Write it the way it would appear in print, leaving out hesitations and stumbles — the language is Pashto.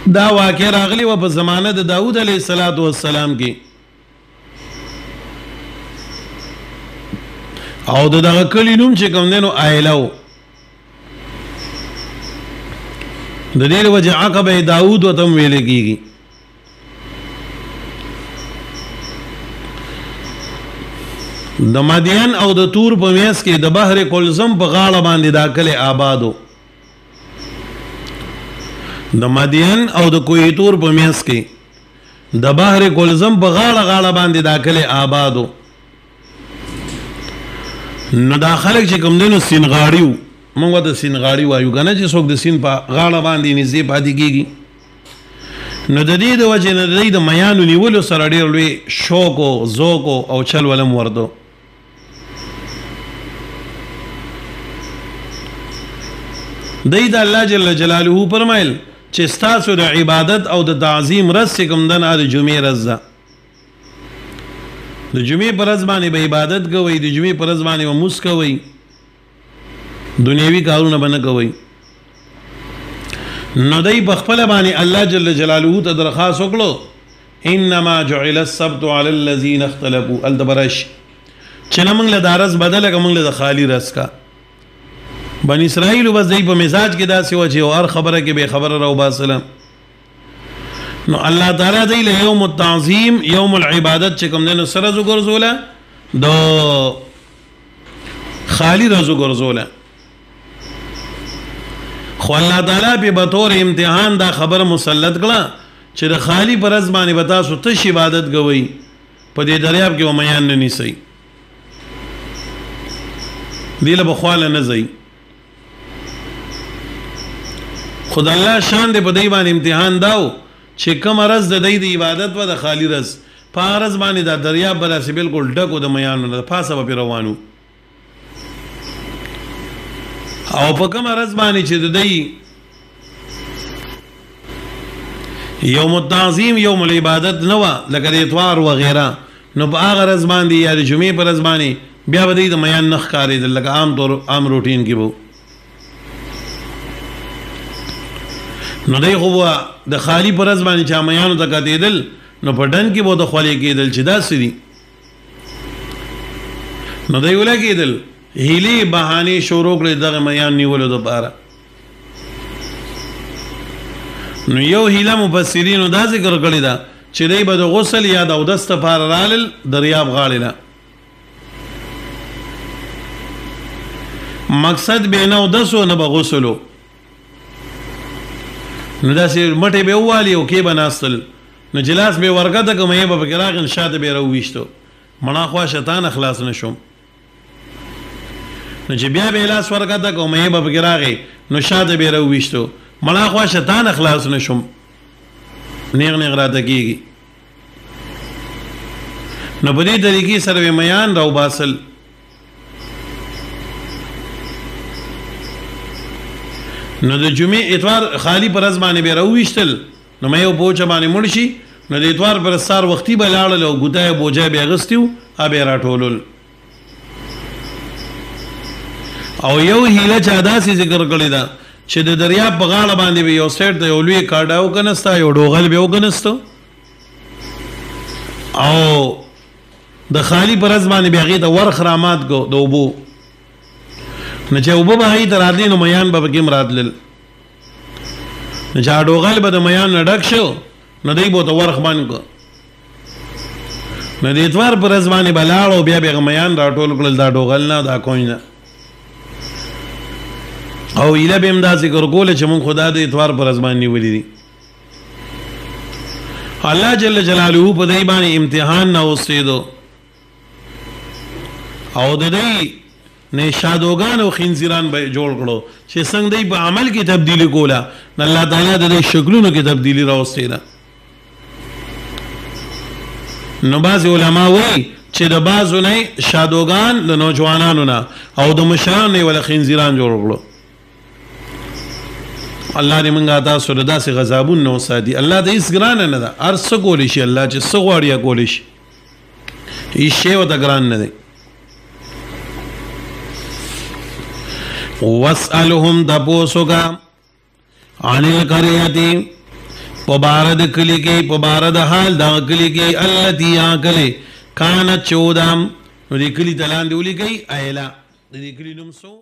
دا واقع راغلی و په زمانه د داود علیه السلام کې او دغه کلی نوم چې کوم دی نو آیله و د دې وجه عقبه داود ورته ویل کېږي د مدین او د تور په میاس کې د بحر کلزم په غاړه باندې دا کلی آبادو د مدین او د کوی تور په میاس کې د بحر کلزم په غاړه باندې دا کلی آبادو نو دا خلک چې کوم دینو سینغاړي وو موږ ته سینغاړي وایو کنه چې څوک د سین په غاړه باندې نږدې پاتې کېږي نو د دې د وجې نه د دې د میانو نیولو سره ډېر لوی شوق او ذوق او چل ولم ورته دی د الله جل جلاله فرمایل چې ستاسو د عبادت او د تعظیم رس کوم دنه د جمعې رس ده د جمعې پر ورځ باندې به عبادت کوئ د جمعې پر ورځ باندې به مونځ کوئ دنیوي کارونه به نه کوئ نو دی په خپله باندې الله جل جلاله ته درخواست وکړو انما جعل السبت على الذين اختلفوا هلته به راشي چې نه موږ له دا رس بدله که موږ له د خالي رس کا بني اسرائیلو بس دی په مزاج کې داسې و چې هر خبره کې به خبره راوباسله نو الله تعالی دی له یوم التعظیم یوم العبادت چې کوم دی نو سره وګرځوله د خالی رزو ګرځوله خو الله تعالی په بطور امتحان دا خبر مسلط کړه چې د خالی پر ورځ باندې به تاسو تش عبادت کوئ په دې دریاب کې به میان نه نیسئ دې له به خواله نه ځئ خدای الله شان دې په دې باندې امتحان داو چې کوم ورځ د دې د عبادت و د خالی ورځ په ورځ باندې دا دریاب به داسې بالکل ډک و د میانو نه پاسه به پرې روانو او په کوم ورځ باندې چې د دې یوم التعظیم یوم العبادت نه وه لکه د اتوار وغیره نو په هغه ورځ باندې یا د جمعې په ورځ باندې بیا به دې د میان نه ښکارېدل لکه عام روټین کې به نو دی خو د خالی پر ورځ باندې چا میانو ته کتېدل نو په ډن کې به د خولې کېدل چې داسې دي نو دی ولګېدل هیلې بهانې شروع کړې دغه میان نیولو دپاره نو یو هیله مفسرینو دا ذکر کړې ده چې دی به د غسل یا د اودس دپاره رالل دریاب غاړې نه مقصد به نه اودس و نه به غسلو نو داسې مټې به ووالي او کې به ناستل نو جلاس به ورکته که مې به پکې راغی شاته به یې راوویشتو مڼه خوا شیطانه خلاص نه شوم نو چې بیا به یې لاس ورکته که مې به پکې راغی نو شاته به یې راوویشتو مڼه خوا شیطانه خلاص نه شوم نیغ نیغ راته کېږي نو په دې طریقې سره به میان راوباسل نو د جمعې اتوار خالی پر ورځ باندې به راوویشتل نو مې یو بوجه باندې مړ شي نو د اتوار پر سار وختي به لاړل او ګوته بوجه به اغستي وو به یې راټولل او یو هیله چا داسې ذکر کړې ده چې د دریاب په غاړه باندې به یو سایډ ته یو لوی کاډه وکنسته یو ډوغل به وکنسته او د خالی پر ورځ باندې به هغې ته ورخ رامات کو د اوبو نو چې اوبه به هغې ته راتلې نو میان به پکې هم راتلل نو چې ډوغل به د میان نه ډک شو نو دی به ورته ورخ بند کړو نو د اتوار په ورځ باندې به لاړ او بیا به هغه میان راټول کړل دا ډوغل نه دا کوی نه او ایله به هم دا ذکر کوله چې مونږ خدا د اتوار په ورځ باندې نیولي دي الله جل جلاله په دې باندې امتحان نه اوسېدو او د دې نه شادوغان او خنزیران به جوړ کړو چې څنګه دی په عمل کې تبدیلی کوله نه الله تعالی د شکلونو کې تبدیلی راوستي ده نو بعض علما وایي چې د بعضو نه شادوغان د نوجوانانو نه او د مشرانو نه ولا خنزیران جوړ کړو الله دې موږ تاسو ته داسې غضبون نه وساتي الله دې هیڅ ګران نه ده هر څه کولی شي الله چې څه غواړي کولی شي هیڅ شی ورته ګران نه دی واسألهم دپوسوگا عن القرية په بار د کلی کې په بار د حال دا کلی کې التي کلی کانت چودام نو د کلی دلان دی ولي کوي ایلا د کلی نوم سو